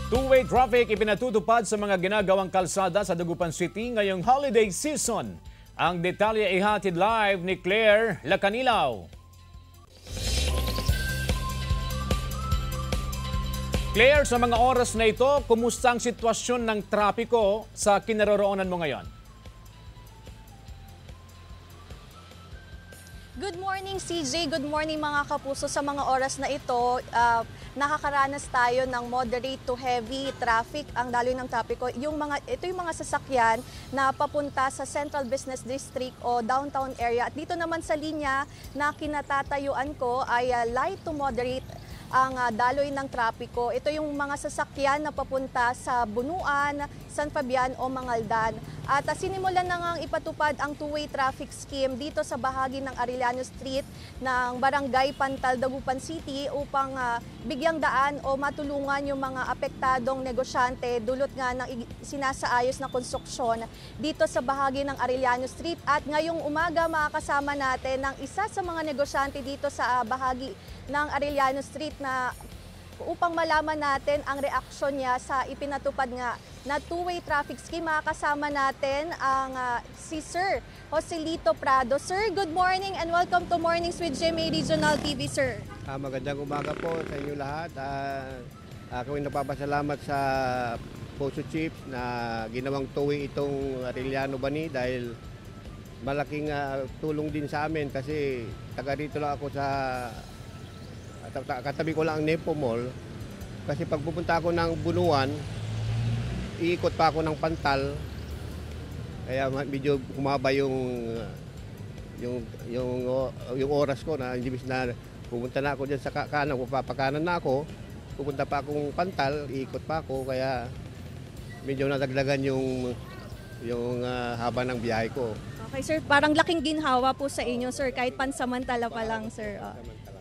Two-way traffic ipinatutupad sa mga ginagawang kalsada sa Dagupan City ngayong holiday season. Ang detalye ihatid live ni Claire Lacanilaw. Claire, sa mga oras na ito, kumusta ang sitwasyon ng trapiko sa kinaroroonan mo ngayon? Good morning CJ, good morning mga kapuso. Sa mga oras na ito, nakakaranas tayo ng moderate to heavy traffic. Ang daloy ng trapiko, ito yung mga sasakyan na papunta sa Central Business District o downtown area. At dito naman sa linya na kinatatayuan ko ay light to moderate ang daloy ng trapiko. Ito yung mga sasakyan na papunta sa Bunuan, San Fabian o Mangaldan. At sinimulan na ngang ipatupad ang two-way traffic scheme dito sa bahagi ng Arellano Street ng Barangay Pantal, Dagupan City upang bigyang daan o matulungan yung mga apektadong negosyante dulot nga ng sinasaayos na konstruksyon dito sa bahagi ng Arellano Street. At ngayong umaga makakasama natin ng isa sa mga negosyante dito sa bahagi ng Arellano Street na upang malaman natin ang reaksyon niya sa ipinatupad nga na two-way traffic scheme. Makakasama natin ang si Sir Joselito Prado. Sir, good morning and welcome to Mornings with GMA Regional TV, sir. Magandang umaga po sa inyo lahat. Ako ay napapasalamat sa Poso Chiefs na ginawang two-way itong Arellano Bani dahil malaking tulong din sa amin kasi taga rito lang ako sa katabi ko lang ang Nepo Mall. Kasi pag pupunta ako ng Bunuan, iikot pa ako ng Pantal. Kaya medyo humaba yung oras ko na imbis na pupunta na ako diyan sa kanan, papakanan na ako, pupunta pa akong Pantal, iikot pa ako, kaya medyo nadagdagan yung haba ng biyahe ko. Okay sir, parang laking ginhawa po sa inyo sir, kahit pansamantala pa lang sir.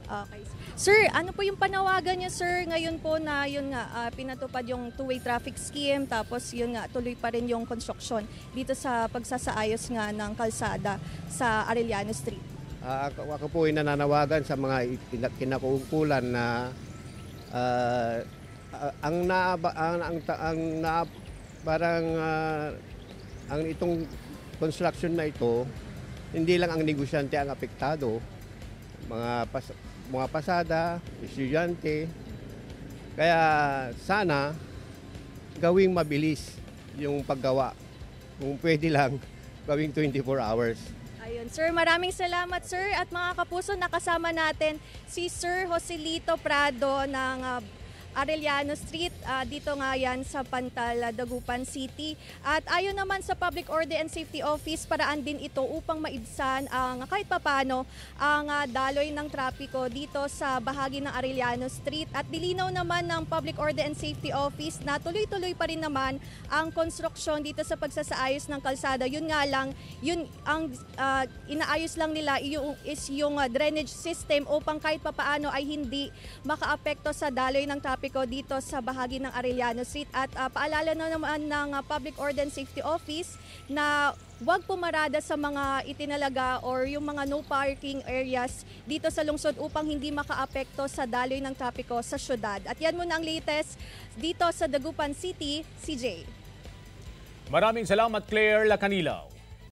Okay. Sir, ano po yung panawagan niyo sir ngayon po na yun nga pinatupad yung two-way traffic scheme tapos yun nga tuloy pa rin yung construction dito sa pagsasaayos nga ng kalsada sa Arellano Street? Ako po ay nananawagan sa mga kinakaukulan na ang itong construction na ito, hindi lang ang negosyante ang apektado, mga pasada, estudyante. Kaya sana gawing mabilis yung paggawa. Kung pwede lang, gawing 24 hours. Ayun, sir, maraming salamat sir. At mga kapuso, nakasama natin si Sir Joselito Prado ng Arellano Street, dito nga yan sa Pantal, Dagupan City. At ayon naman sa Public Order and Safety Office, paraan din ito upang maibsan ang kahit papano ang daloy ng trapiko dito sa bahagi ng Arellano Street. At dilinaw naman ng Public Order and Safety Office na tuloy-tuloy pa rin naman ang konstruksyon dito sa pagsasaayos ng kalsada. Yun nga lang, yun ang inaayos lang nila yung drainage system upang kahit papaano ay hindi makaapekto sa daloy ng trapiko dito sa bahagi ng Arellano Street. At paalala na naman ng Public Order and Safety Office na huwag pumarada sa mga itinalaga or yung mga no parking areas dito sa lungsod upang hindi makaapekto sa daloy ng trapiko sa syudad. At yan muna ang latest dito sa Dagupan City, CJ. Maraming salamat Claire Lacanilaw.